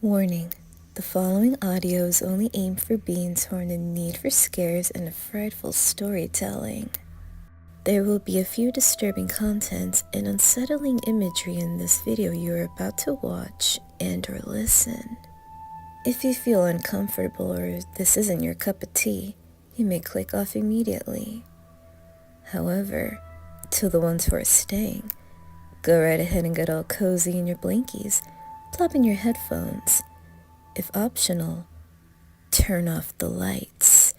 Warning: the following audio is only aimed for beings who are in the need for scares and frightful storytelling. There will be a few disturbing contents and unsettling imagery in this video you are about to watch and or listen. If you feel uncomfortable or this isn't your cup of tea, you may click off immediately. However, to the ones who are staying, go right ahead and get all cozy in your blankies, plop in your headphones. If optional, turn off the lights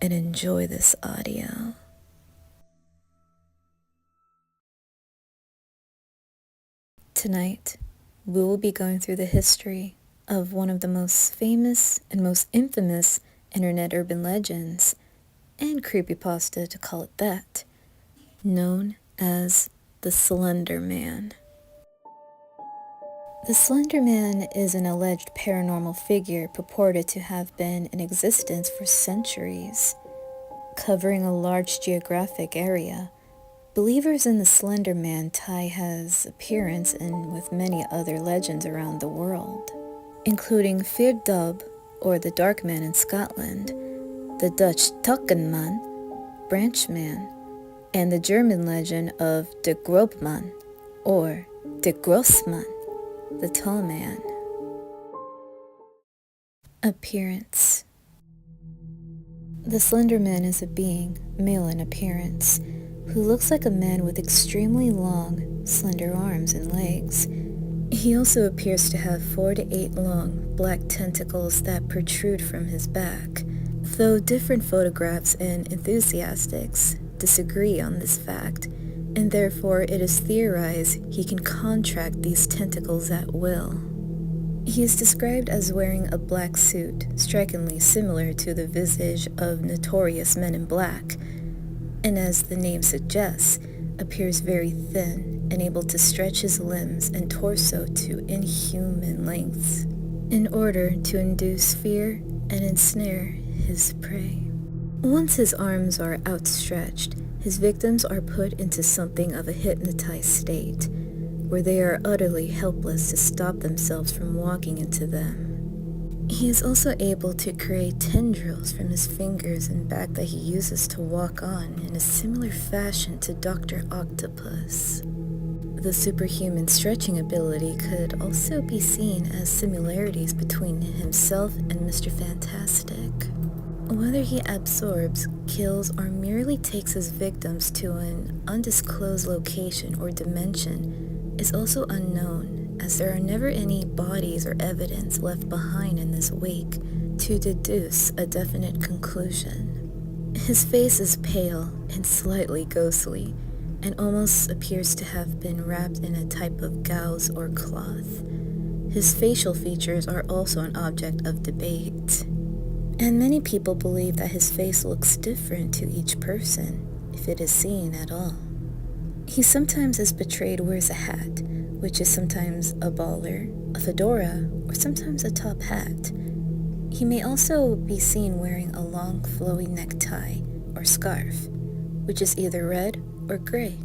and enjoy this audio. Tonight, we will be going through the history of one of the most famous and most infamous internet urban legends, and creepypasta to call it that, known as the Slenderman. The Slenderman is an alleged paranormal figure purported to have been in existence for centuries. Covering a large geographic area, believers in the Slenderman tie his appearance in with many other legends around the world, including Fear-Dub, or the Dark Man in Scotland, the Dutch Tukkenman, Branchman, and the German legend of de Grobman, or de Grossman, the Tall Man. Appearance. The Slenderman is a being, male in appearance, who looks like a man with extremely long, slender arms and legs. He also appears to have 4 to 8 long, black tentacles that protrude from his back, though different photographs and enthusiasts disagree on this fact, and therefore it is theorized he can contract these tentacles at will. He is described as wearing a black suit, strikingly similar to the visage of notorious Men in Black, and as the name suggests, appears very thin and able to stretch his limbs and torso to inhuman lengths in order to induce fear and ensnare his prey. Once his arms are outstretched, his victims are put into something of a hypnotized state, where they are utterly helpless to stop themselves from walking into them. He is also able to create tendrils from his fingers and back that he uses to walk on in a similar fashion to Dr. Octopus. The superhuman stretching ability could also be seen as similarities between himself and Mr. Fantastic. Whether he absorbs, kills, or merely takes his victims to an undisclosed location or dimension is also unknown, as there are never any bodies or evidence left behind in this wake to deduce a definite conclusion. His face is pale and slightly ghostly, and almost appears to have been wrapped in a type of gauze or cloth. His facial features are also an object of debate, and many people believe that his face looks different to each person, if it is seen at all. He sometimes is portrayed wears a hat, which is sometimes a baller, a fedora, or sometimes a top hat. He may also be seen wearing a long flowy necktie or scarf, which is either red or gray.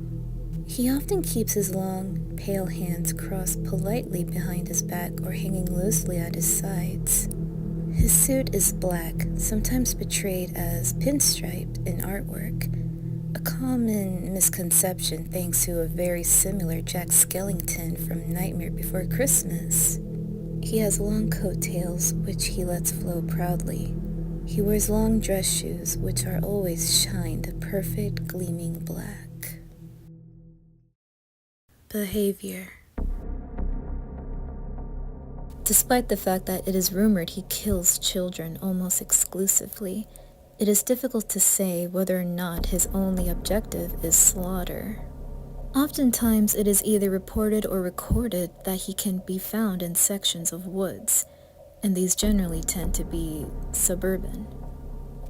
He often keeps his long, pale hands crossed politely behind his back or hanging loosely at his sides. His suit is black, sometimes portrayed as pinstriped in artwork, a common misconception thanks to a very similar Jack Skellington from Nightmare Before Christmas. He has long coattails, which he lets flow proudly. He wears long dress shoes, which are always shined a perfect gleaming black. Behavior. Despite the fact that it is rumored he kills children almost exclusively, it is difficult to say whether or not his only objective is slaughter. Oftentimes it is either reported or recorded that he can be found in sections of woods, and these generally tend to be suburban.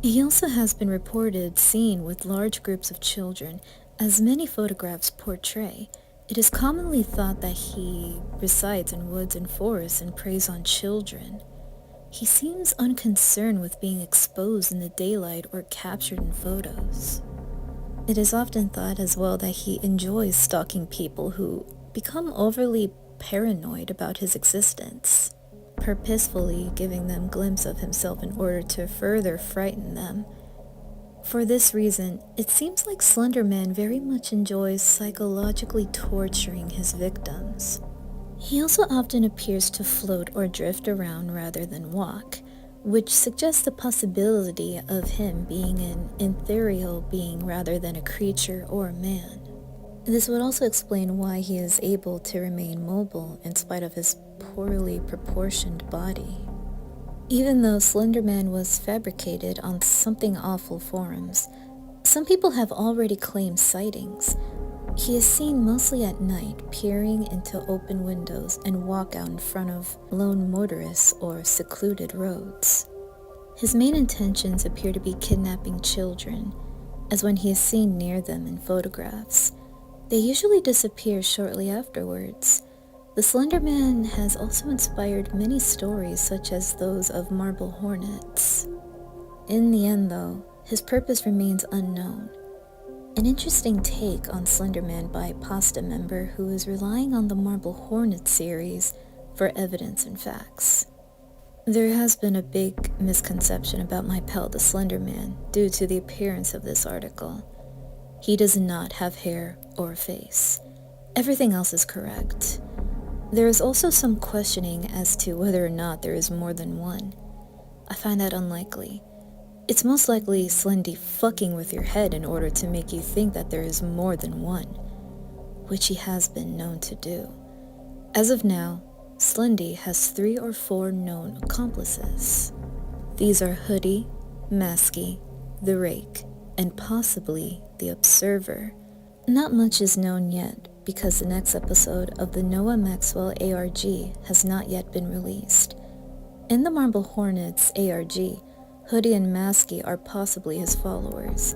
He also has been reported seen with large groups of children, as many photographs portray. It is commonly thought that he resides in woods and forests and preys on children. He seems unconcerned with being exposed in the daylight or captured in photos. It is often thought as well that he enjoys stalking people who become overly paranoid about his existence. purposefully giving them a glimpse of himself in order to further frighten them. For this reason, it seems like Slenderman very much enjoys psychologically torturing his victims. He also often appears to float or drift around rather than walk, which suggests the possibility of him being an ethereal being rather than a creature or a man. This would also explain why he is able to remain mobile in spite of his poorly proportioned body. Even though Slenderman was fabricated on something awful forums, some people have already claimed sightings. He is seen mostly at night, peering into open windows and walk out in front of lone motorists or secluded roads. His main intentions appear to be kidnapping children, as when he is seen near them in photographs, they usually disappear shortly afterwards. The Slenderman has also inspired many stories such as those of marble hornets. In the end though, his purpose remains unknown. An interesting take on Slenderman by Pasta member who is relying on the Marble Hornet series for evidence and facts. There has been a big misconception about my pal the Slenderman due to the appearance of this article. He does not have hair or a face. Everything else is correct. There is also some questioning as to whether or not there is more than one. I find that unlikely. It's most likely Slendy fucking with your head in order to make you think that there is more than one, which he has been known to do. As of now, Slendy has 3 or 4 known accomplices. These are Hoodie, Masky, the Rake, and possibly the Observer. Not much is known yet because the next episode of the Noah Maxwell ARG has not yet been released. In the Marble Hornets ARG, Hoodie and Masky are possibly his followers.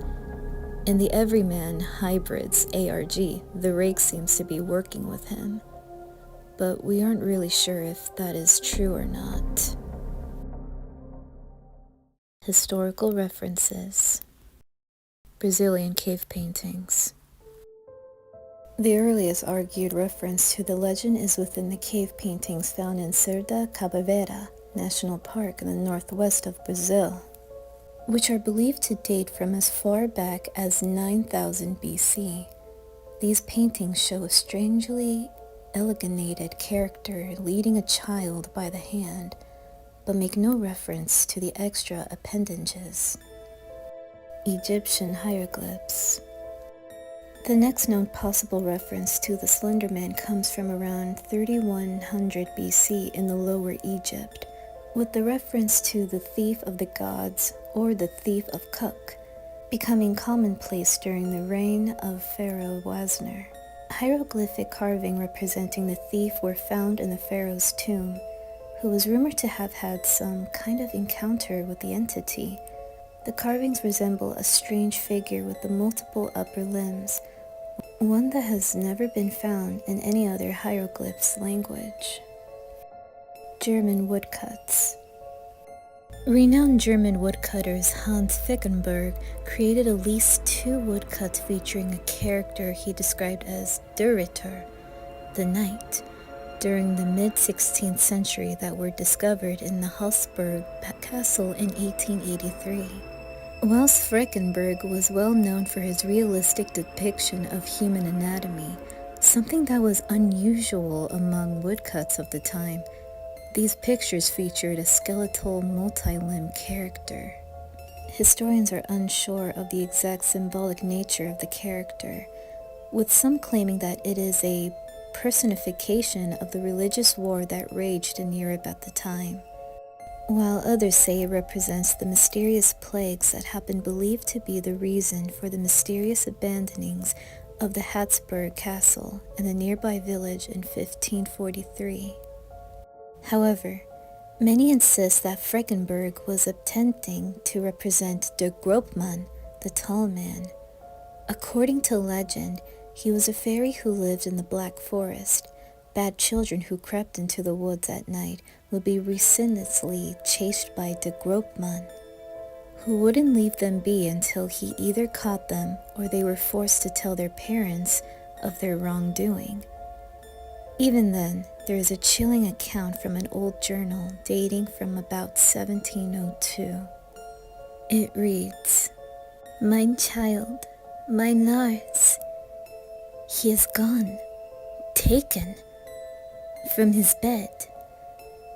In the Everyman Hybrids ARG, the Rake seems to be working with him. But we aren't really sure if that is true or not. Historical references. Brazilian cave paintings. The earliest argued reference to the legend is within the cave paintings found in Cerda Cabaveira National Park in the northwest of Brazil, which are believed to date from as far back as 9000 BC. These paintings show a strangely elegated character leading a child by the hand, but make no reference to the extra appendages. Egyptian hieroglyphs. The next known possible reference to the Slenderman comes from around 3100 BC in the Lower Egypt, with the reference to the thief of the gods or the thief of Kuk, becoming commonplace during the reign of Pharaoh Wasner. Hieroglyphic carving representing the thief were found in the pharaoh's tomb, who was rumored to have had some kind of encounter with the entity. The carvings resemble a strange figure with the multiple upper limbs, one that has never been found in any other hieroglyphs language. German woodcuts. Renowned German woodcutters Hans Fickenberg created at least 2 woodcuts featuring a character he described as Der Ritter, the Knight, during the mid-16th century that were discovered in the Haussburg Castle in 1883. Whilst Freckenberg was well known for his realistic depiction of human anatomy, something that was unusual among woodcuts of the time, these pictures featured a skeletal multi-limbed character. Historians are unsure of the exact symbolic nature of the character, with some claiming that it is a personification of the religious war that raged in Europe at the time, while others say it represents the mysterious plagues that have been believed to be the reason for the mysterious abandonings of the Habsburg Castle and the nearby village in 1543. However, many insist that Freckenberg was attempting to represent Der Grobmann, the tall man. According to legend, he was a fairy who lived in the Black Forest. Bad children who crept into the woods at night would be relentlessly chased by Der Grobmann, who wouldn't leave them be until he either caught them or they were forced to tell their parents of their wrongdoing. Even then, there is a chilling account from an old journal dating from about 1702. It reads, "Mine child, mine Lars, he is gone, taken from his bed.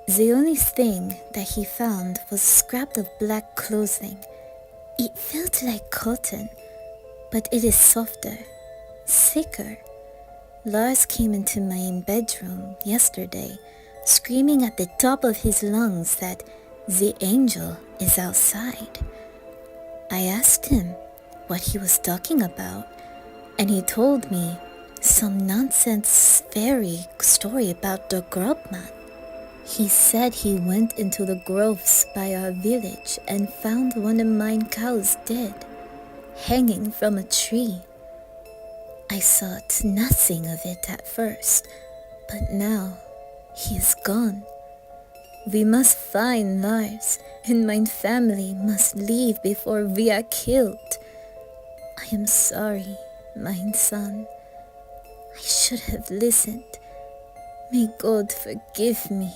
The only thing that he found was a scrap of black clothing. It felt like cotton, but it is softer, thicker. Lars came into my bedroom yesterday, screaming at the top of his lungs that the angel is outside. I asked him what he was talking about, and he told me some nonsense fairy story about the Grobman. He said he went into the groves by our village and found one of mine cows dead, hanging from a tree. I thought nothing of it at first, but now he is gone. We must find Lars, and mine family must leave before we are killed. I am sorry, mine son. I should have listened. May God forgive me."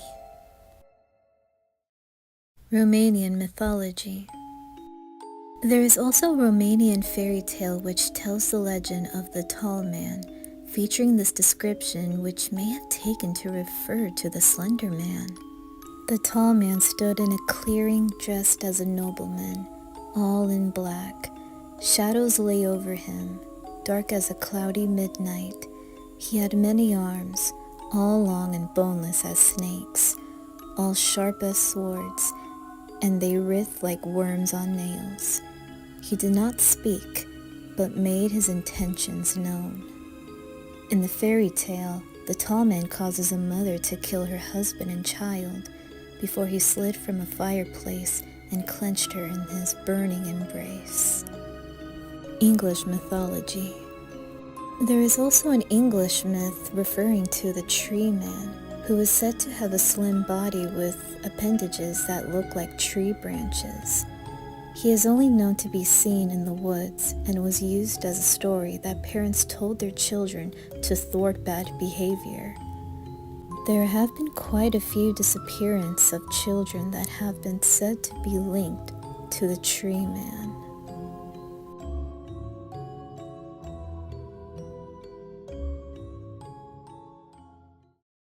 Romanian mythology. There is also a Romanian fairy tale which tells the legend of the tall man, featuring this description which may have taken to refer to the Slender Man. The tall man stood in a clearing dressed as a nobleman, all in black. Shadows lay over him, dark as a cloudy midnight. He had many arms, all long and boneless as snakes, all sharp as swords, and they writhed like worms on nails. He did not speak, but made his intentions known. In the fairy tale, the tall man causes a mother to kill her husband and child before he slid from a fireplace and clenched her in his burning embrace. English mythology. There is also an English myth referring to the tree man, who is said to have a slim body with appendages that look like tree branches. He is only known to be seen in the woods and was used as a story that parents told their children to thwart bad behavior. There have been quite a few disappearances of children that have been said to be linked to the tree man.